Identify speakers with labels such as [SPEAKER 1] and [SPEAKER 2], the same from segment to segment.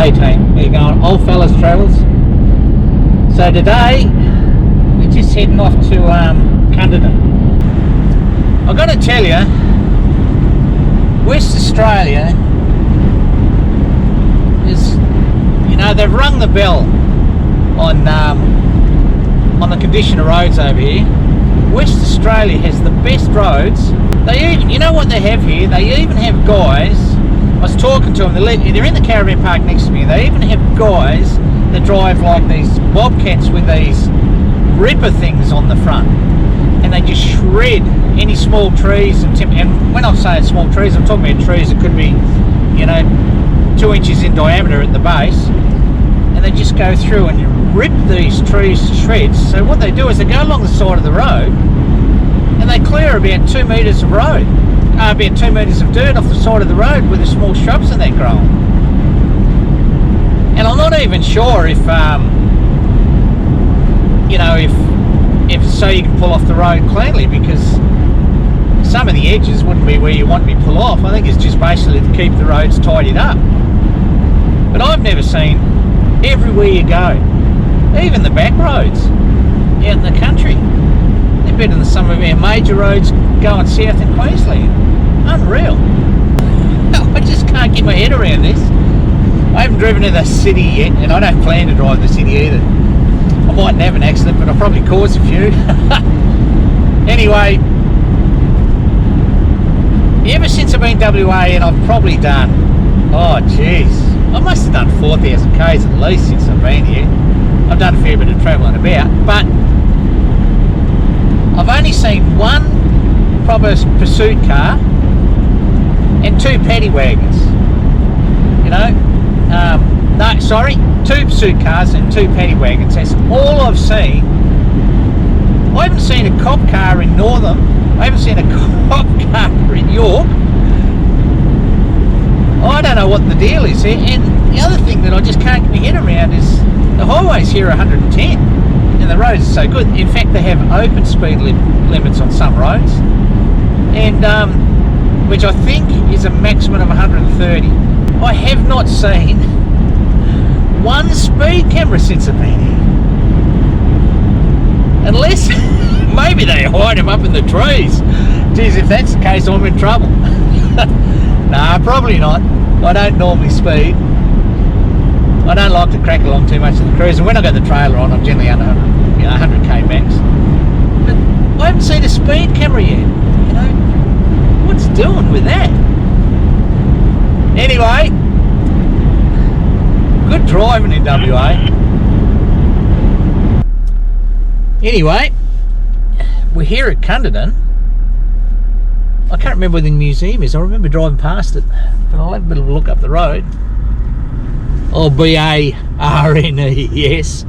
[SPEAKER 1] G'day team, how you going? Old Fellas Travels. So today we're just heading off to Cunderdin. I've got to tell you, West Australia is, you know, they've rung the bell on the condition of roads over here. West Australia has the best roads. They even, you know what they have here? They even have guys. I was talking to them. They're in the caravan park next to me. They even have guys that drive like these bobcats with these ripper things on the front, and they just shred any small trees and when I'm saying small trees, I'm talking about trees that could be, you know, 2 inches in diameter at the base, and they just go through and rip these trees to shreds. So what they do is they go along the side of the road and they clear about 2 metres of road, about 2 metres of dirt off the side of the road with the small shrubs that they're growing. And I'm not even sure if, you know, if so you can pull off the road cleanly, because some of the edges wouldn't be where you want me to pull off. I think it's just basically to keep the roads tidied up. But I've never seen, everywhere you go, even the back roads out in the country, they're better than some of our major roads going south in Queensland. Unreal. I just can't get my head around this. I haven't driven to the city yet, and I don't plan to drive the city either. I mightn't have an accident, but I'll probably cause a few. Anyway, ever since I've been WA, and I've probably done, oh jeez, I must have done 4,000 k's at least since I've been here. I've done a fair bit of travelling about, but I've only seen one proper pursuit car and 2 paddy wagons. You know, no, sorry, 2 pursuit cars and 2 paddy wagons. That's all I've seen. I haven't seen a cop car in Northam. I haven't seen a cop car in York. I don't know what the deal is here. And the other thing that I just can't get my head around is the highways here are 110 and the roads are so good. In fact, they have open speed limits on some roads, and which I think is a maximum of 130. I have not seen one speed camera since I've been here. Unless maybe they hide them up in the trees. Geez, if that's the case, I'm in trouble. Nah, probably not. I don't normally speed. I don't like to crack along too much in the cruise, and when I got the trailer on, I'm generally under 100k max. But I haven't seen a speed camera yet. You know, what's doing with that? Anyway, good driving in WA. Anyway, we're here at Cunderdin. I can't remember where the museum is. I remember driving past it, but I'll have a bit of a look up the road. Oh, B-A-R-N-E, yes.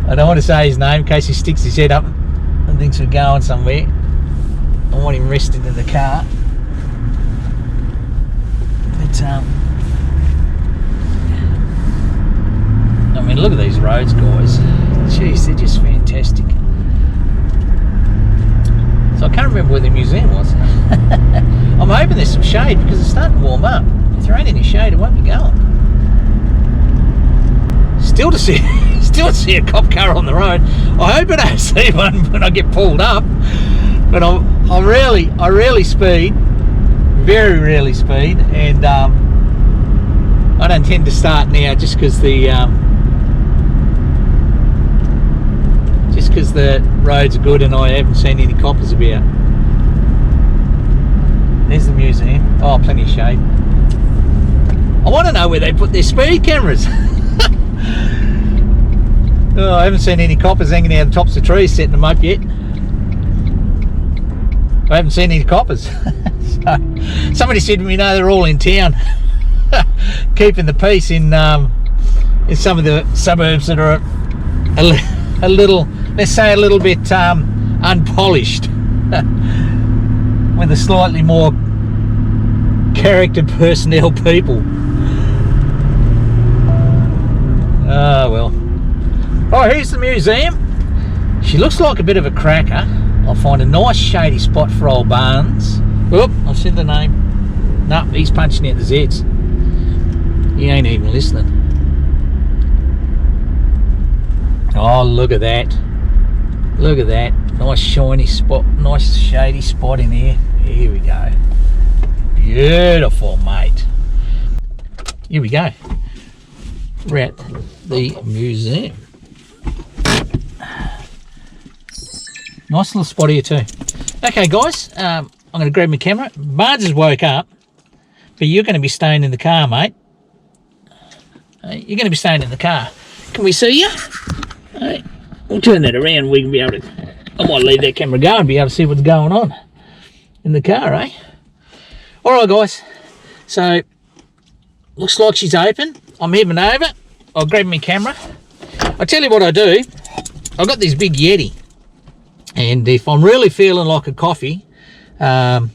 [SPEAKER 1] I don't want to say his name in case he sticks his head up and thinks we're going somewhere. I want him rested in the car. But, I mean, look at these roads, guys. Jeez, they're just fantastic. So I can't remember where the museum was. I'm hoping there's some shade because it's starting to warm up. If there ain't any shade, it won't be going. Still to see a cop car on the road. I hope I don't see one when I get pulled up. But I rarely speed, very rarely speed, and I don't tend to start now just because the roads are good and I haven't seen any coppers about. There's the museum. Oh, plenty of shade. I want to know where they put their speed cameras. Oh, I haven't seen any coppers hanging out the tops of trees setting them up yet. I haven't seen any coppers. So, somebody said to me, no, they're all in town, keeping the peace in some of the suburbs that are a little, let's say, a little bit unpolished, with a slightly more character personnel people. Oh well. Oh, here's the museum. She looks like a bit of a cracker. I'll find a nice shady spot for old Barnes. Oop, I've said the name. No, he's punching out the Z's. He ain't even listening. Oh, look at that. Look at that. Nice shiny spot, nice shady spot in here. Here we go. Beautiful, mate. Here we go. We're at the museum. Nice little spot here too. Okay guys, I'm going to grab my camera. Barnes has woke up, but you're going to be staying in the car, mate. You're going to be staying in the car. Can we see you? Hey, we'll turn that around. We can be able to... I might leave that camera going and be able to see what's going on in the car, eh? Alright guys, so looks like she's open. I'm heading over. I'll grab my camera. I'll tell you what I do. I've got this big Yeti, and if I'm really feeling like a coffee, I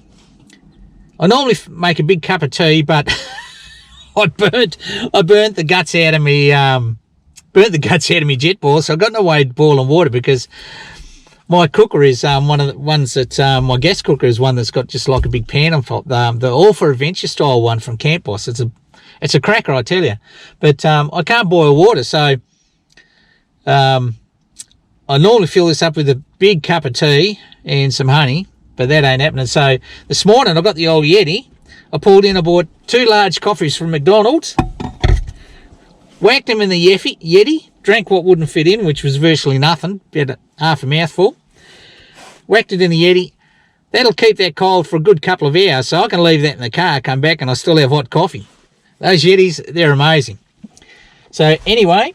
[SPEAKER 1] normally make a big cup of tea, but I burnt the guts out of me jet boil, so I've got no way to boil in water, because my cooker is one of the ones that my gas cooker is one that's got just like a big pan on top. The All for Adventure style one from Camp Boss. It's a cracker, I tell you. But I can't boil water, so I normally fill this up with a big cup of tea and some honey, but that ain't happening. So this morning I got the old Yeti. I pulled in, I bought 2 large coffees from McDonald's, whacked them in the Yeti, drank what wouldn't fit in, which was virtually nothing, about half a mouthful, whacked it in the Yeti. That'll keep that cold for a good couple of hours, so I can leave that in the car, come back, and I still have hot coffee. Those Yetis, they're amazing. So anyway,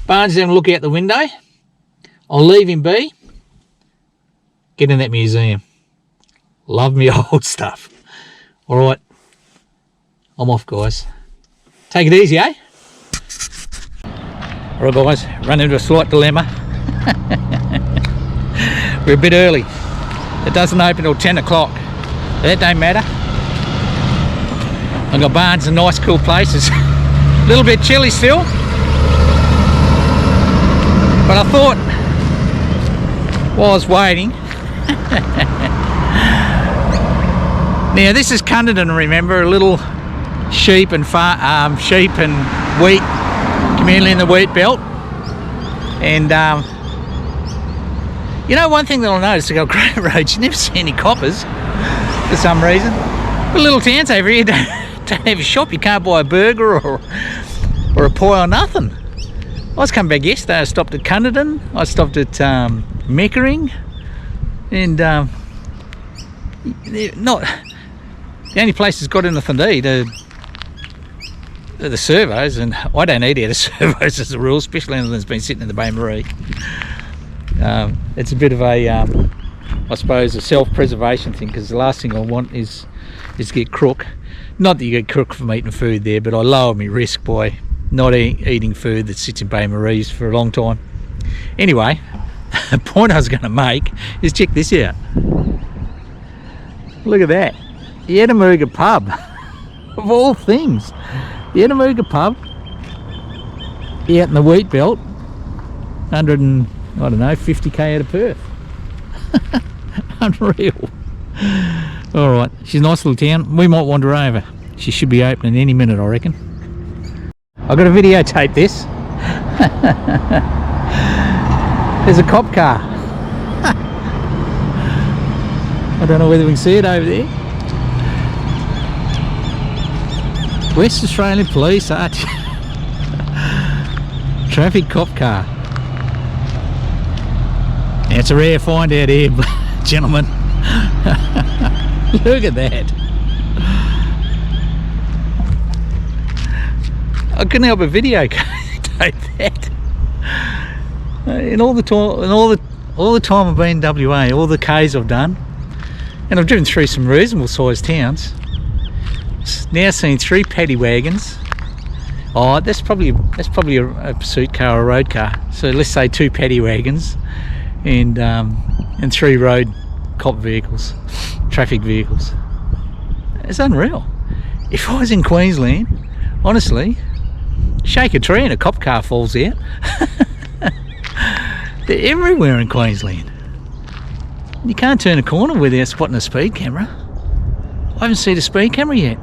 [SPEAKER 1] Barnes is having a look out the window. I'll leave him be. Get in that museum. Love me old stuff. All right, I'm off, guys. Take it easy, eh? All right, guys, run into a slight dilemma. We're a bit early. It doesn't open till 10 o'clock. That don't matter. I've got Barnes in nice cool places. A little bit chilly still, but I thought while I was waiting. Now this is Cunderdin, remember, a little sheep and wheat community in the wheat belt. And you know, one thing that I noticed about Great Roads, you never see any coppers for some reason. But little towns over here don't have a shop. You can't buy a burger or a pie or nothing. I was coming back yesterday. I stopped at Cunderdin. I stopped at Meckering, and not the only place that's got anything to eat are the servos, and I don't eat out of servos as a rule, especially anything that's been sitting in the Bay Marie. It's a bit of a, I suppose, a self-preservation thing, because the last thing I want is to get crook. Not that you get crook from eating food there, but I lower my risk by not eating food that sits in Bay Marie's for a long time. Anyway, the point I was going to make is check this out. Look at that. The Edinburgh pub, of all things. The Edinburgh pub out in the wheat belt, 50k out of Perth. Unreal. Alright, she's a nice little town. We might wander over. She should be opening any minute, I reckon. I've got to videotape this. There's a cop car. I don't know whether we can see it over there. West Australian Police traffic cop car. Now, it's a rare find out here, gentlemen. Look at that. I couldn't help but videotape that. In all the time I've been in WA, all the K's I've done, and I've driven through some reasonable sized towns. Now seen 3 paddy wagons. Oh, that's probably a pursuit car or a road car. So let's say 2 paddy wagons and 3 road cop vehicles, traffic vehicles. It's unreal. If I was in Queensland, honestly, shake a tree and a cop car falls out. They're everywhere in Queensland. You can't turn a corner without spotting a speed camera. I haven't seen a speed camera yet.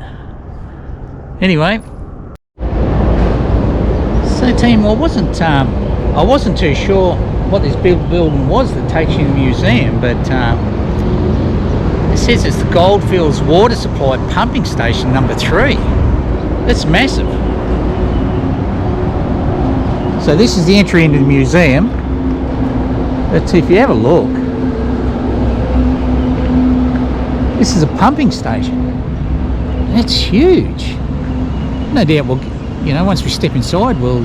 [SPEAKER 1] Anyway, so team, I wasn't too sure what this building was that takes you to the museum, but it says it's the Goldfields Water Supply Pumping Station number 3. That's massive. So this is the entry into the museum, but if you have a look, this is a pumping station. That's huge. No doubt we'll, you know, once we step inside, we'll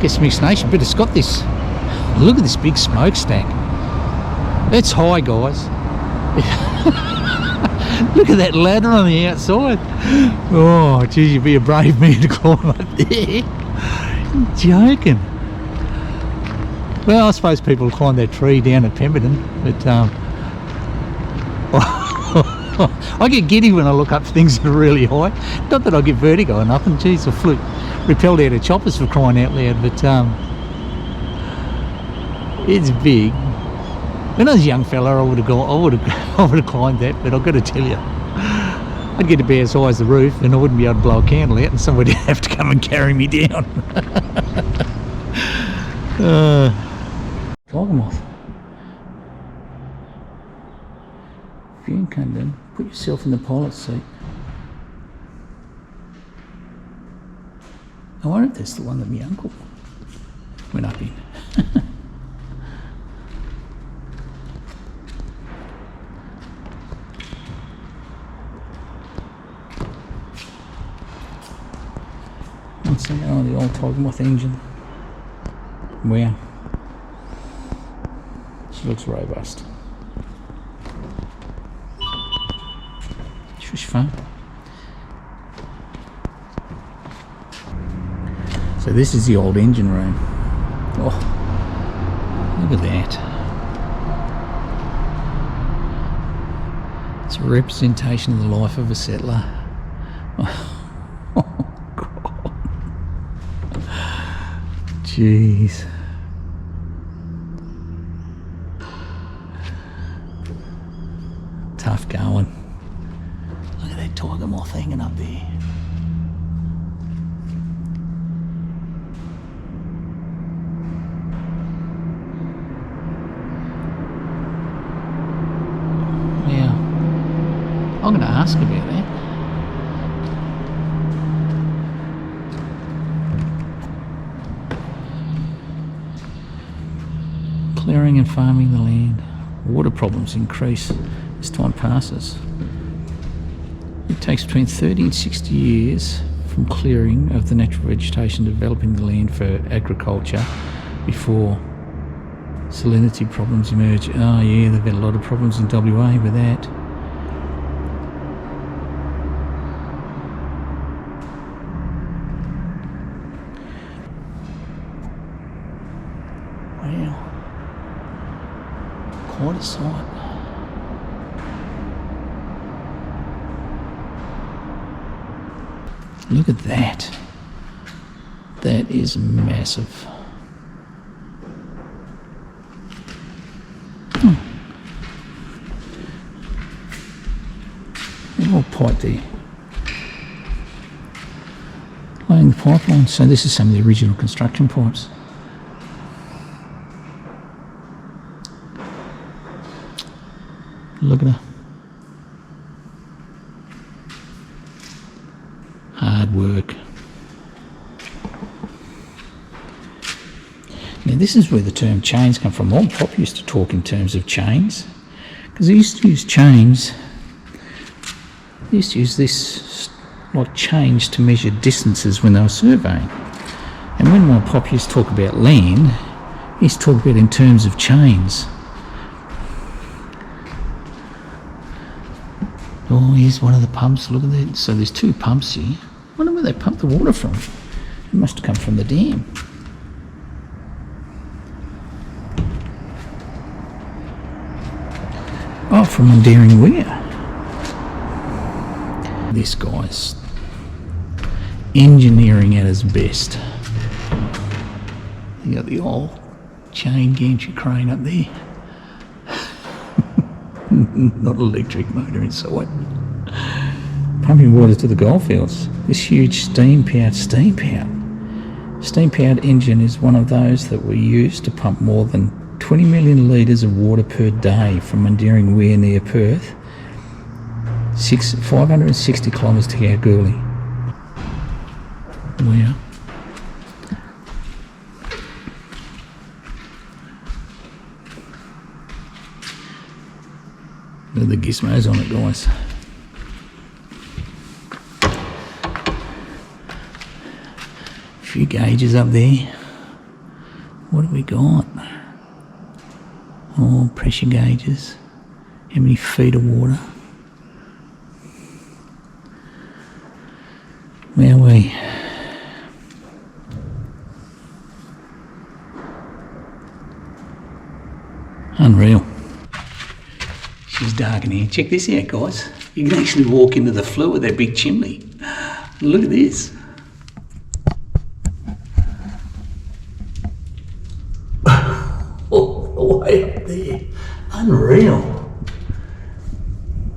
[SPEAKER 1] get some explanation. But it's got this, look at this big smokestack. That's high, guys. Look at that ladder on the outside. Oh, geez, you'd be a brave man to climb up there. You're joking. Well, I suppose people will climb that tree down at Pemberton, but I get giddy when I look up things that are really high. Not that I get vertigo or nothing. Geez, I flew repelled out of choppers for crying out loud, but it's big. When I was a young fella, I would have climbed that, but I've got to tell you, I'd get about as high as the roof, and I wouldn't be able to blow a candle out, and somebody would have to come and carry me down. Tiger moth. If you're in Cunderdin, put yourself in the pilot's seat. I wonder if that's the one that my uncle went up in. What's that? Oh, the old Tiger moth engine. Wow. She looks robust. Shush fun. So this is the old engine room. Oh, look at that. It's a representation of the life of a settler. Oh God. Jeez. Tough going. Look at that tiger moth hanging up there. Yeah, I'm going to ask about that. Clearing and farming the land. Water problems increase as time passes. It takes between 30 and 60 years from clearing of the natural vegetation, developing the land for agriculture, before salinity problems emerge. Oh yeah, they've had a lot of problems in WA with that. Wow, quite a sight. Look at that. That is massive. Little pipe there. Laying the pipeline. So this is some of the original construction pipes. Look at her. Hard work. Now this is where the term chains come from. Old Pop used to talk in terms of chains, because he used to use chains. He used to use this like chains to measure distances when they were surveying. And when my Pop used to talk about land, he used to talk about it in terms of chains. Oh, here's one of the pumps. Look at that. So there's 2 pumps here. I wonder where they pump the water from. It must have come from the dam. Oh, from Cunderdin Weir. This guy's engineering at his best. You got the old chain gantry crane up there. Not electric motor inside. pumping water to the goldfields. This huge steam-powered engine is one of those that we use to pump more than 20 million litres of water per day from Cunderdin Weir near Perth, 560 kilometres to Kalgoorlie. Wow. Look at the gizmos on it, guys. A few gauges up there. What have we got? Oh, pressure gauges. How many feet of water? Where are we? Unreal. She's dark in here. Check this out, guys. You can actually walk into the flue of that big chimney. Look at this. All the way up there. Unreal.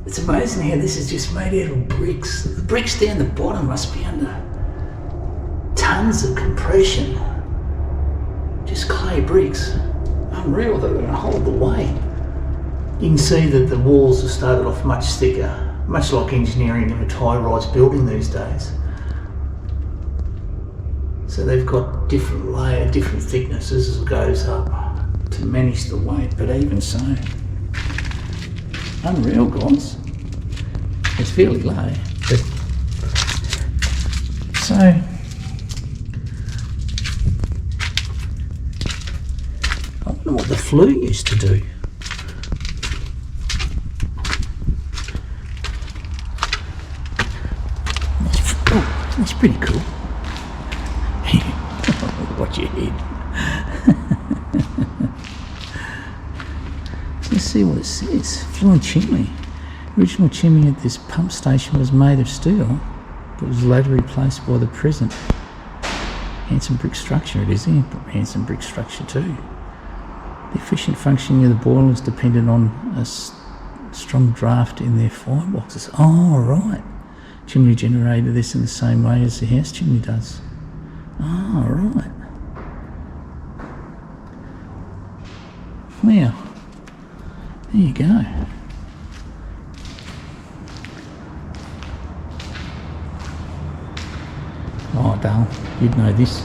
[SPEAKER 1] It's amazing how this is just made out of bricks. The bricks down the bottom must be under tons of compression. Just clay bricks. Unreal, they're going to hold the weight. You can see that the walls have started off much thicker, much like engineering in a tie-rise building these days. So they've got different layer, different thicknesses as it goes up to manage the weight, but even so, unreal, guys. It's fairly low, but so I wonder what the flue used to do. That's pretty cool. Watch your head. Let's see what it says. Flue and chimney. Original chimney at this pump station was made of steel, but was later replaced by the present handsome brick structure. It is here, handsome brick structure too. The efficient functioning of the boiler is dependent on a strong draft in their fireboxes. Oh, right. Chimney generated this in the same way as the house chimney does. Oh, right. Wow. There you go. Oh, Dale, you'd know this.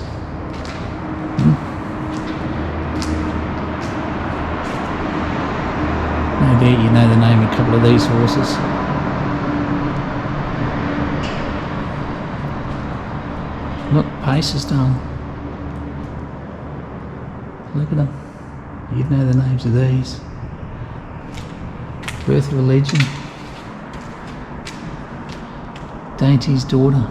[SPEAKER 1] No doubt you know the name of a couple of these horses. Look, paces, Dale. Look at them. You'd know the names of these. Birth of a Legend. Dainty's Daughter.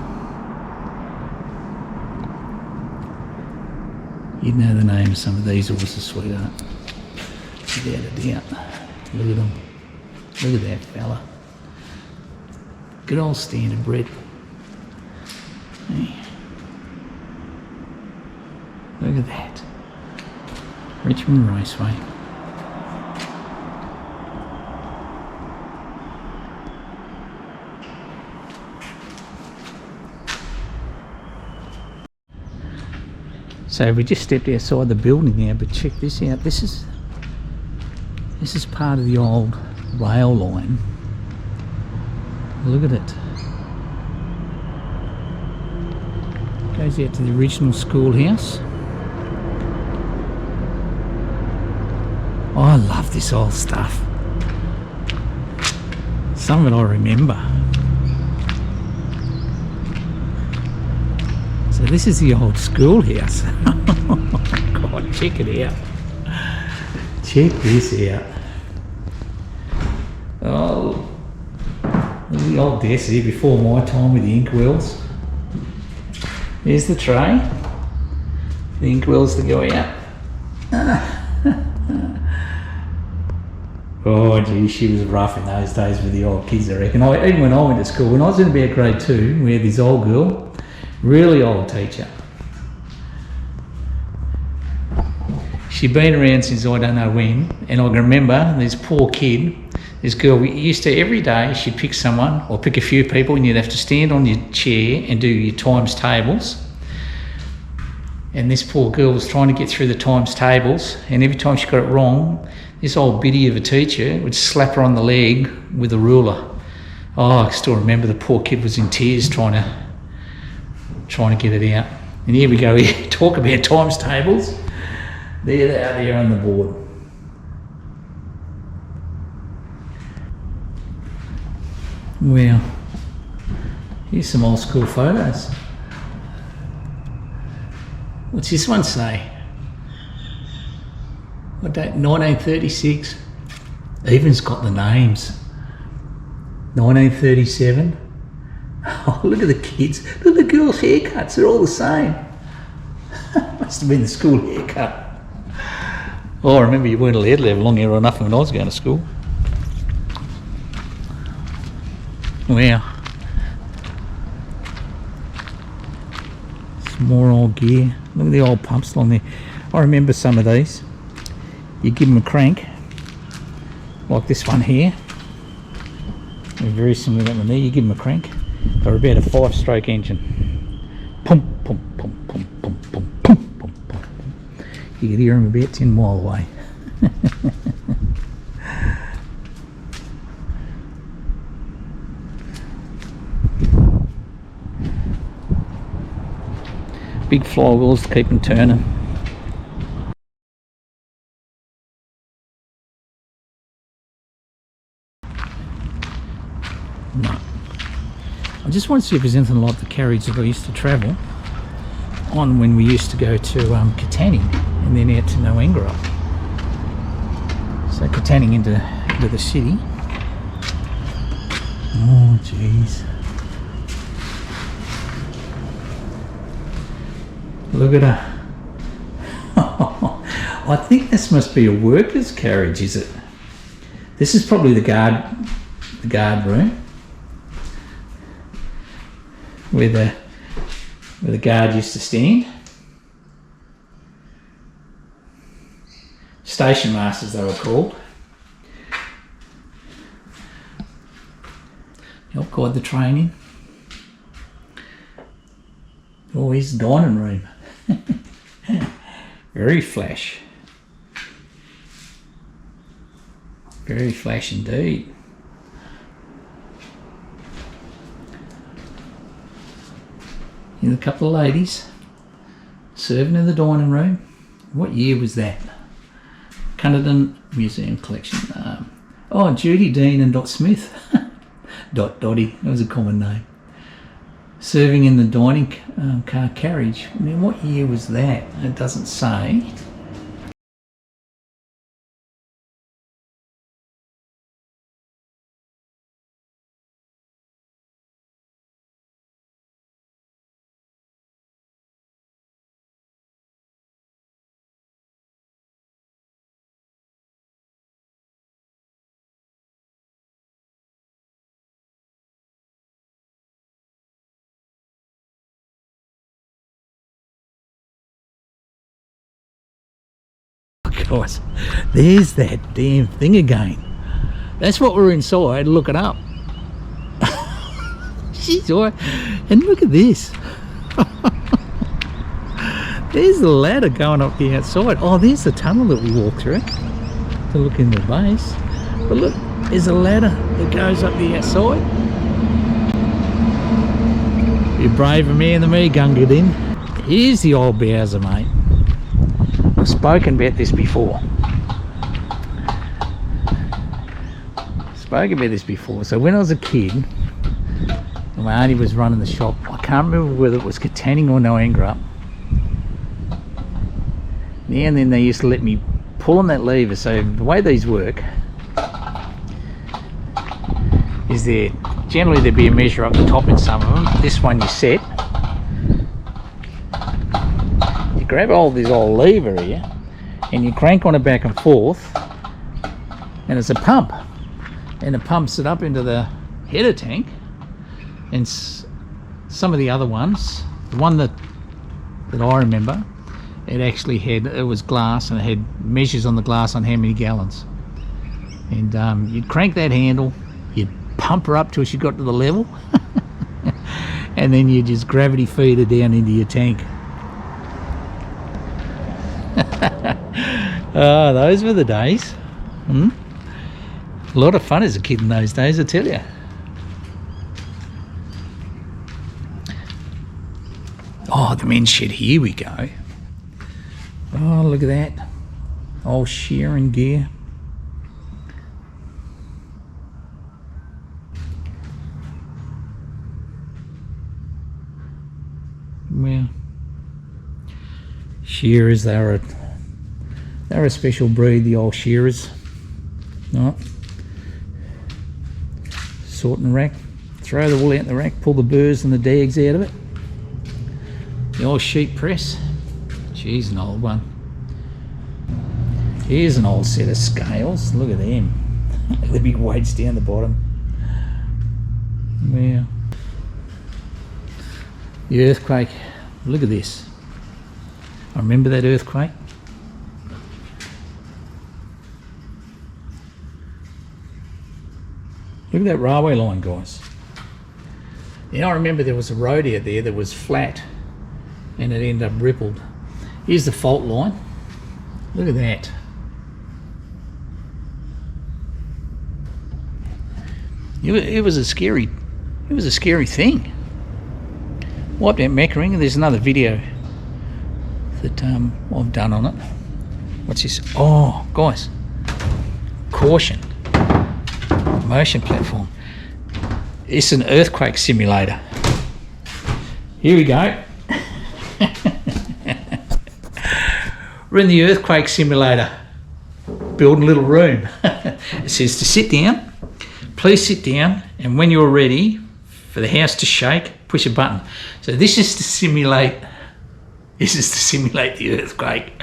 [SPEAKER 1] You'd know the name of some of these horses, sweetheart. Without a doubt. Look at them. Look at that fella. Good old standard bred. Hey. Look at that. Richmond Raceway. So we just stepped outside the building now, but check this out. This is part of the old rail line. Look at it. Goes out to the original schoolhouse. Oh, I love this old stuff. Some of it I remember. So this is the old schoolhouse. Oh God, check it out. Check this out. Oh, look at the old desk here before my time with the inkwells. There's the tray. The inkwells to go out. Oh gee, she was rough in those days with the old kids, I reckon. Even when I went to school, when I was in about grade 2, we had this old girl, really old teacher. She'd been around since I don't know when, and I can remember this poor kid This girl, we used to, every day she'd pick someone or pick a few people, and you'd have to stand on your chair and do your times tables. And this poor girl was trying to get through the times tables, and every time she got it wrong, this old biddy of a teacher would slap her on the leg with a ruler. Oh, I still remember the poor kid was in tears trying to get it out. And here we go, here, talk about times tables. There they are there on the board. Well, here's some old school photos. What's this one say? What date? 1936. Even's got the names. 1937. Oh, look at the kids. Look at the girls' haircuts. They're all the same. Must have been the school haircut. Oh, I remember you weren't allowed to have long hair or nothing when I was going to school. Wow. Some more old gear. Look at the old pumps along there. I remember some of these. You give them a crank, like this one here. They're very similar to that one there. You give them a crank. They're about a 5-stroke engine. Pump, pump, pump, pump, pump, pump, pump, pump, pump. You could hear them about 10 miles away. Big flywheels to keep them turning. No. I just want to see if there's anything like the carriage that I used to travel on when we used to go to Cunderdin and then out to Noengra. So Cunderdin into the city. Oh jeez. Look at her. I think this must be a worker's carriage, is it? This is probably the guard room where the guard used to stand. Station masters they were called. Help guide the train in. Oh, here's the dining room. Very flash. Very flash indeed. Here's a couple of ladies serving in the dining room. What year was that? Cunderdin Museum collection. Oh, Judy Dean and Dot Smith. Dotty, that was a common name. Serving in the dining car carriage. I mean, what year was that? It doesn't say. Guys, there's that damn thing again. That's what we're inside. Look it up. Jeez, and look at this. There's the ladder going up the outside. Oh, there's the tunnel that we walked through to look in the base. But look, there's a ladder that goes up the outside. You're a braver man than me, Cunderdin. Here's the old Bowser, mate. I've spoken about this before. So when I was a kid, and my auntie was running the shop, I can't remember whether it was Cunderdin or Noengra. Now and then they used to let me pull on that lever. So the way these work is generally there'd be a measure up the top in some of them. This one you set. Grab hold of this old lever here and you crank on it back and forth, and it's a pump, and it pumps it up into the header tank. And some of the other ones, the one that I remember, it was glass and it had measures on the glass on how many gallons. And you'd crank that handle, you'd pump her up till she got to the level, and then you just gravity feed her down into your tank. Oh, those were the days. A lot of fun as a kid in those days, I tell you. Oh, the men's shed, here we go. Oh, look at that. Old shearing gear. Well, shearers, they're a special breed, the old shearers. Right. Sorting rack, throw the wool out in the rack, pull the burrs and the dags out of it. The old sheep press. Geez, an old one. Here's an old set of scales. Look at them. The big weights down the bottom. Wow. The earthquake. Look at this. I remember that earthquake. Look at that railway line, guys. Yeah, I remember there was a road out there that was flat and it ended up rippled. Here's the fault line. Look at that. It was a scary thing. Wiped out Meckering, and there's another video that I've done on it. What's this? Oh, guys. Caution. Motion platform. It's an earthquake simulator. Here we go. We're in the earthquake simulator, building a little room. It says to sit down. Please sit down, and when you're ready for the house to shake, push a button. So this is to simulate the earthquake.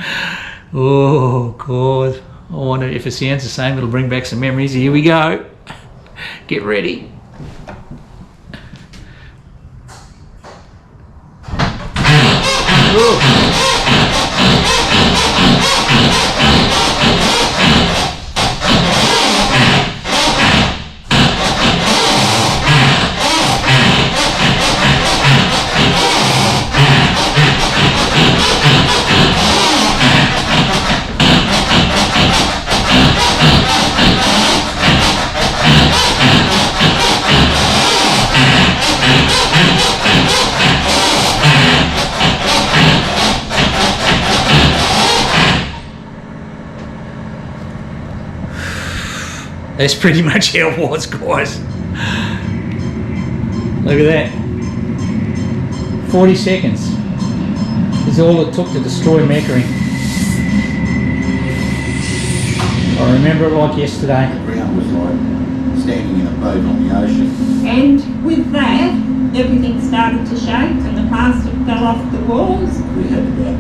[SPEAKER 1] Oh God, I wonder if it sounds the same. It'll bring back some memories. Here we go. Get ready. Oh. That's pretty much how it was, guys. Look at that. 40 seconds is all it took to destroy Meckering. I remember it like yesterday.
[SPEAKER 2] The ground was like standing in a boat on the ocean.
[SPEAKER 3] And with that, everything started to shake and the plaster fell off the walls.
[SPEAKER 2] We had about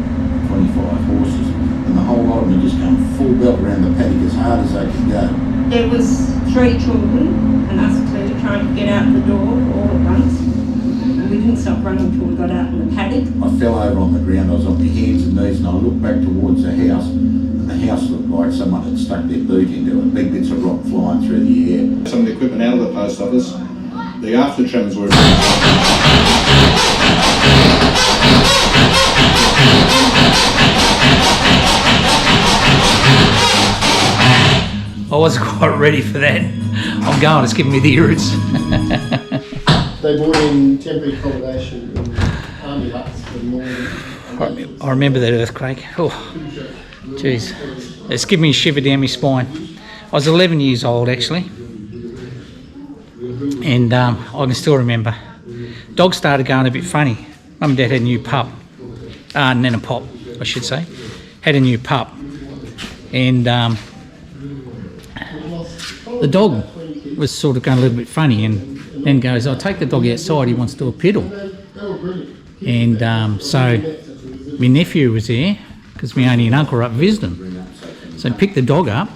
[SPEAKER 2] 25 horses and the whole lot of them just come full belt around the paddock as hard as they could go.
[SPEAKER 3] There was 3 children and us 2 trying to get out the door all at once. And we didn't stop running until we got out in the paddock.
[SPEAKER 2] I fell over on the ground. I was on my hands and knees and I looked back towards the house and the house looked like someone had stuck their boot into it. Big bits of rock flying through the air.
[SPEAKER 4] Some of the equipment out of the post office. The after tremors were...
[SPEAKER 1] I wasn't quite ready for that. I'm going, it's giving me the irrits.
[SPEAKER 5] They brought in temporary accommodation in army huts for the morning.
[SPEAKER 1] I remember that earthquake. Oh, jeez. It's giving me a shiver down my spine. I was 11 years old actually. And I can still remember. Dog started going a bit funny. Mum and Dad had a new pup. Nana Pop, I should say. Had a new pup. And the dog was sort of going a little bit funny and then goes, I'll take the dog outside, he wants to do a piddle. And so my nephew was there, because my auntie and uncle were up visiting. So I picked the dog up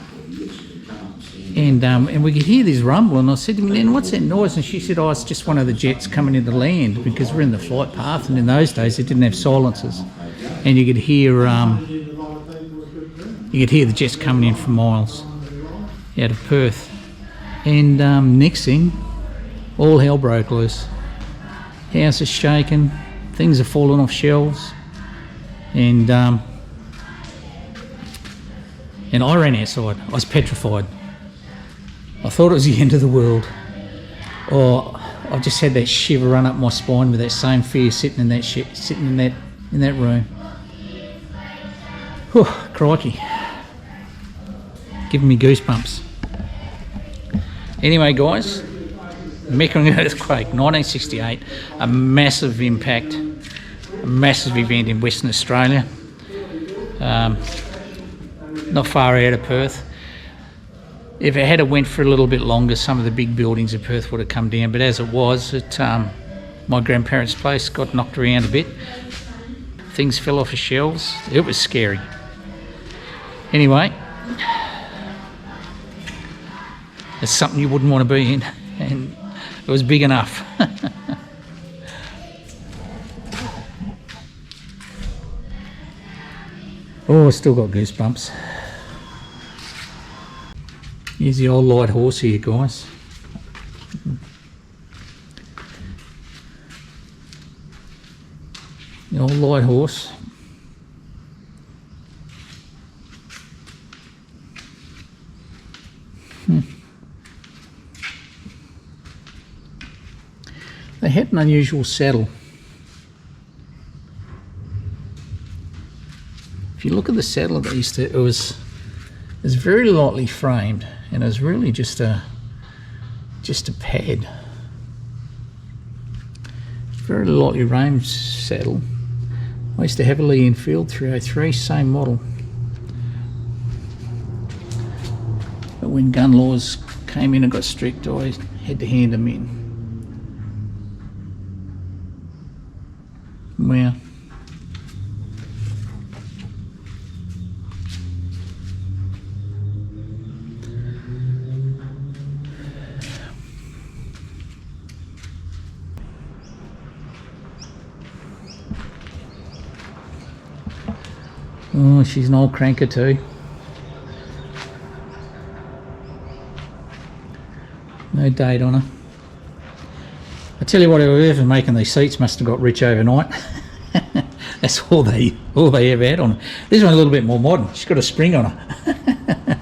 [SPEAKER 1] and we could hear this rumble and I said to my nan, what's that noise? And she said, oh, it's just one of the jets coming into land because we're in the flight path and in those days they didn't have silencers. And you could hear the jets coming in for miles. out of Perth. And next thing, all hell broke loose. House is shaking, things are falling off shelves, and I ran outside. I was petrified. I thought it was the end of the world. Oh, I just had that shiver run up my spine with that same fear sitting in that room. Whew, crikey, giving me goosebumps. Anyway, guys, Meckering earthquake, 1968, a massive impact, a massive event in Western Australia, not far out of Perth. If it had went for a little bit longer, some of the big buildings in Perth would have come down, but as it was, my grandparents' place got knocked around a bit. Things fell off the shelves. It was scary. Anyway, it's something you wouldn't want to be in, and it was big enough. Oh, I still got goosebumps. Here's the old light horse here, guys. The old light horse. They had an unusual saddle. If you look at the saddle they used to, it was very lightly framed, and it was really just a pad. Very lightly framed saddle. I used to have a Lee Enfield 303, same model. But when gun laws came in and got strict, I had to hand them in. Wow. Oh, she's an old cranker too. No date on her. I tell you what, whoever making these seats must have got rich overnight. That's all they ever had on her. This one's a little bit more modern. She's got a spring on her.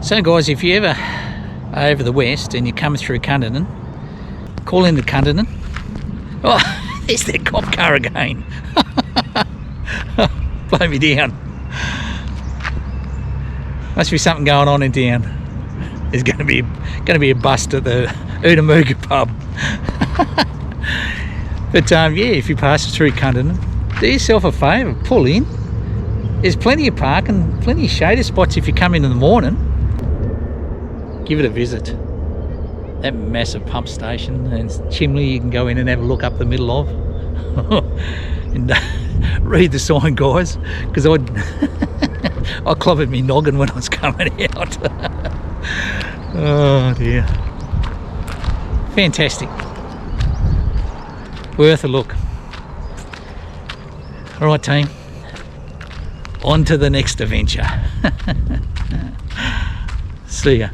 [SPEAKER 1] So guys, if you ever are over the west and you come through Cunderdin, call into Cunderdin. Oh, there's that cop car again. Blow me down. Must be something going on in town. There's going to be a bust at the Oodamuga pub. But yeah, if you pass through Cunderdin, do yourself a favour, pull in. There's plenty of parking, plenty of shaded spots if you come in the morning. Give it a visit. That massive pump station and chimney you can go in and have a look up the middle of. And read the sign, guys, because I clobbered me noggin when I was coming out. Oh dear. Fantastic. Worth a look. Alright team, on to the next adventure. See ya.